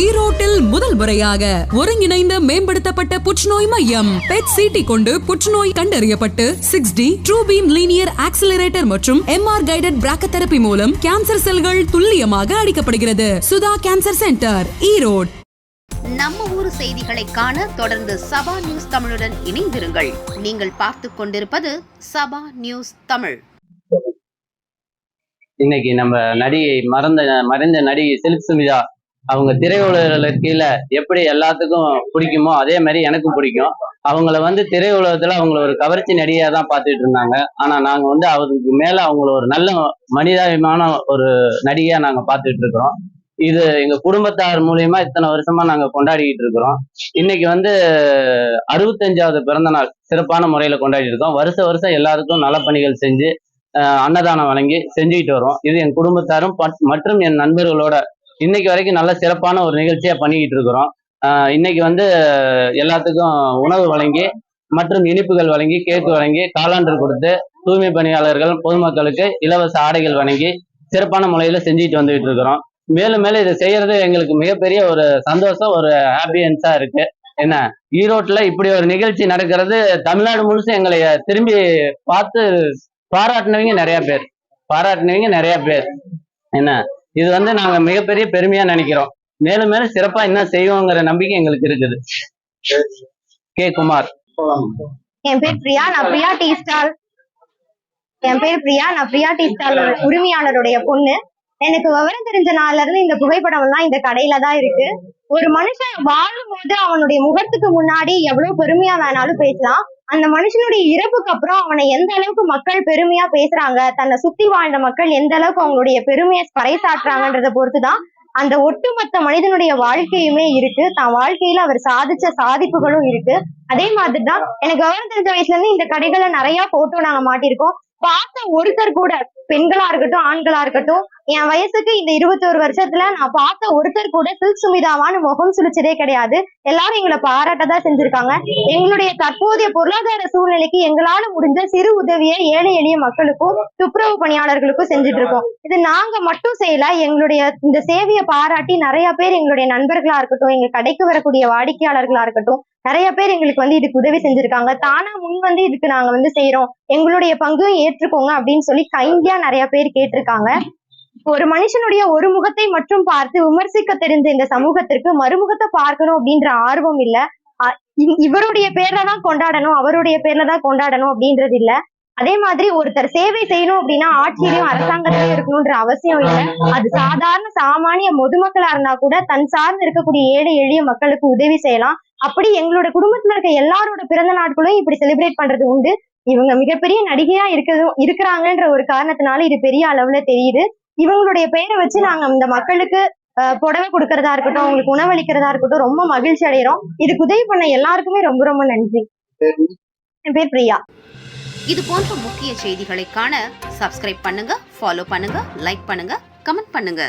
ஈரோட்டில் முதல் முறையாக ஒருங்கிணைந்த மேம்படுத்தப்பட்ட புற்றுநோய் மையம் பெட் சிடி கொண்டு புற்றுநோய் கண்டறியப்பட்டு 6D true beam linear accelerator மற்றும் MR கைடட் பிராக்கோதெரபி மூலம் கேன்சர் செல்கள் துல்லியமாக அழிக்கப்படுகிறது. Sudha cancer centre, Erode. நம்ம ஊர் செய்திகளை காண தொடர்ந்து சபா நியூஸ் தமிழுடன் இணைந்திருங்கள். நீங்கள் பார்த்துக் கொண்டிருப்பது சபா நியூஸ் தமிழ். இன்னைக்கு நம்ம நடிகை மறைந்த நடிகை சில்க் சுமிதா அவங்க திரையுலகில் கீழே எப்படி எல்லாத்துக்கும் பிடிக்குமோ அதே மாதிரி எனக்கும் பிடிக்கும். அவங்கள திரையுலகத்துல அவங்கள ஒரு கவர்ச்சி நடிகையா தான் பார்த்துட்டு இருந்தாங்க. ஆனா நாங்க அவருக்கு மேல அவங்கள ஒரு நல்ல மனிதாபிமான ஒரு நடிகையா நாங்க பார்த்துட்டு இருக்கிறோம். இது எங்க குடும்பத்தார் மூலியமா இத்தனை வருஷமா நாங்க கொண்டாடிக்கிட்டு இருக்கிறோம். இன்னைக்கு 65வது பிறந்த நாள் சிறப்பான முறையில கொண்டாடி இருக்கோம். வருஷம் எல்லாருக்கும் நலப்பணிகள் செஞ்சு அன்னதானம் வழங்கி செஞ்சுக்கிட்டு வரோம். இது என் குடும்பத்தாரும் மற்றும் என் நண்பர்களோட இன்னைக்கு வரைக்கும் நல்ல சிறப்பான ஒரு நிகழ்ச்சியா பண்ணிக்கிட்டு இருக்கிறோம். இன்னைக்கு எல்லாத்துக்கும் உணவு வழங்கி மற்றும் இனிப்புகள் வழங்கி கேக்கு வழங்கி காலாண்டர் கொடுத்து தூய்மை பணியாளர்கள் பொதுமக்களுக்கு இலவச ஆடைகள் வழங்கி சிறப்பான முறையில செஞ்சுட்டு வந்துகிட்டு இருக்கிறோம். மேலும் இதை செய்யறது எங்களுக்கு மிகப்பெரிய ஒரு சந்தோஷம், ஒரு ஹாப்பியன்ஸா இருக்கு. என்ன ஈரோட்டுல இப்படி ஒரு நிகழ்ச்சி நடக்கிறது தமிழ்நாடு முழுசு எங்களை திரும்பி பார்த்து பாராட்டினவங்க நிறைய பேர். என்ன இது நாங்க மிகப்பெரிய பெருமையா நினைக்கிறோம். மேலும் சிறப்பா என்ன செய்வோங்கிற நம்பிக்கை எங்களுக்கு இருக்குது. கே குமார். என் பேர் பிரியா, நான் பிரியா டீ ஸ்டால் உரிமையாளருடைய பொண்ணு. எனக்கு விவரம் தெரிஞ்ச நாள்ல இருந்து இந்த புகைப்படம் எல்லாம் இந்த கடையில தான் இருக்கு. ஒரு மனுஷன் வாழும் போது அவனுடைய முகத்துக்கு முன்னாடி எவ்வளவு பெருமையா வேணாலும் பேசலாம். அந்த மனுஷனுடைய இறப்புக்கு அப்புறம் அவனை எந்த அளவுக்கு மக்கள் பெருமையா பேசுறாங்க, தன்னை சுத்தி வாழ்ந்த மக்கள் எந்த அளவுக்கு அவங்களுடைய பெருமையை பறைசாற்றுறாங்கன்றத பொறுத்துதான் அந்த ஒட்டுமொத்த மனிதனுடைய வாழ்க்கையுமே இருக்கு. தான் வாழ்க்கையில அவர் சாதிச்ச சாதிப்புகளும் இருக்கு. அதே மாதிரிதான் எனக்கு விவரம் தெரிஞ்ச வயசுல இருந்து இந்த கடைகளை நிறைய போட்டோ நாங்க மாட்டிருக்கோம். பார்த்த ஒருத்தர் கூட, பெண்களா இருக்கட்டும் ஆண்களா இருக்கட்டும், என் வயசுக்கு இந்த 21 வருஷத்துல நான் பார்த்த ஒருத்தர் கூட சில்க் சுமிதாவான்னு முகம் சுழிச்சதே கிடையாது. எல்லாரும் எங்களை பாராட்டதான் செஞ்சிருக்காங்க. எங்களுடைய தற்போதைய பொருளாதார சூழ்நிலைக்கு எங்களால முடிஞ்ச சிறு உதவியை ஏழை எளிய மக்களுக்கும் துப்புரவு பணியாளர்களுக்கும் செஞ்சுட்டு இருக்கோம். இது நாங்க மட்டும் செய்யல, எங்களுடைய இந்த சேவையை பாராட்டி நிறைய பேர், எங்களுடைய நண்பர்களா இருக்கட்டும், எங்க கடைக்கு வரக்கூடிய வாடிக்கையாளர்களா இருக்கட்டும், நிறைய பேர் எங்களுக்கு இதுக்கு உதவி செஞ்சிருக்காங்க. தானா முன் இதுக்கு நாங்க செய்யறோம், எங்களுடைய பங்கும் ஏற்றுக்கோங்க அப்படின்னு சொல்லி கைண்டியா நிறைய பேர் கேட்டிருக்காங்க. ஒரு மனுஷனுடைய ஒரு முகத்தை மட்டும் பார்த்து விமர்சிக்க தெரிஞ்ச இந்த சமூகத்திற்கு மறுமுகத்தை பார்க்கணும் அப்படின்ற ஆர்வம் இல்ல. இவருடைய பேர்ல தான் கொண்டாடணும், அவருடைய பேர்ல தான் கொண்டாடணும் அப்படின்றது இல்ல. அதே மாதிரி ஒருத்தர் சேவை செய்யணும் அப்படின்னா ஆட்சியிலையும் அரசாங்கத்திலையும் இருக்கணும்ன்ற அவசியம் இல்லை. அது சாதாரண சாமானிய பொதுமக்களா இருந்தா கூட தன் சார்ந்து இருக்கக்கூடிய ஏழை எளிய மக்களுக்கு உதவி செய்யலாம். அப்படி எங்களோட குடும்பத்துல இருக்க எல்லாரோட பிறந்த நாட்களும் இப்படி செலிப்ரேட் பண்றது உண்டு. இவங்க மிகப்பெரிய நடிகையா இருக்கிறாங்கன்ற ஒரு காரணத்தினால இது பெரிய அளவுல தெரியுது. இவங்களுடைய பெயரை வச்சு நாங்க இந்த மக்களுக்கு புடவை கொடுக்கறதா இருக்கட்டும், அவங்களுக்கு உணவளிக்கிறதா இருக்கட்டும், ரொம்ப மகிழ்ச்சி அடைகிறோம். இதுக்கு உதவி பண்ண எல்லாருக்குமே ரொம்ப ரொம்ப நன்றி. என் பேர் பிரியா. இது போன்ற முக்கிய செய்திகளை காண சப்ஸ்கிரைப் பண்ணுங்க, ஃபாலோ பண்ணுங்க, லைக் பண்ணுங்க, கமெண்ட் பண்ணுங்க.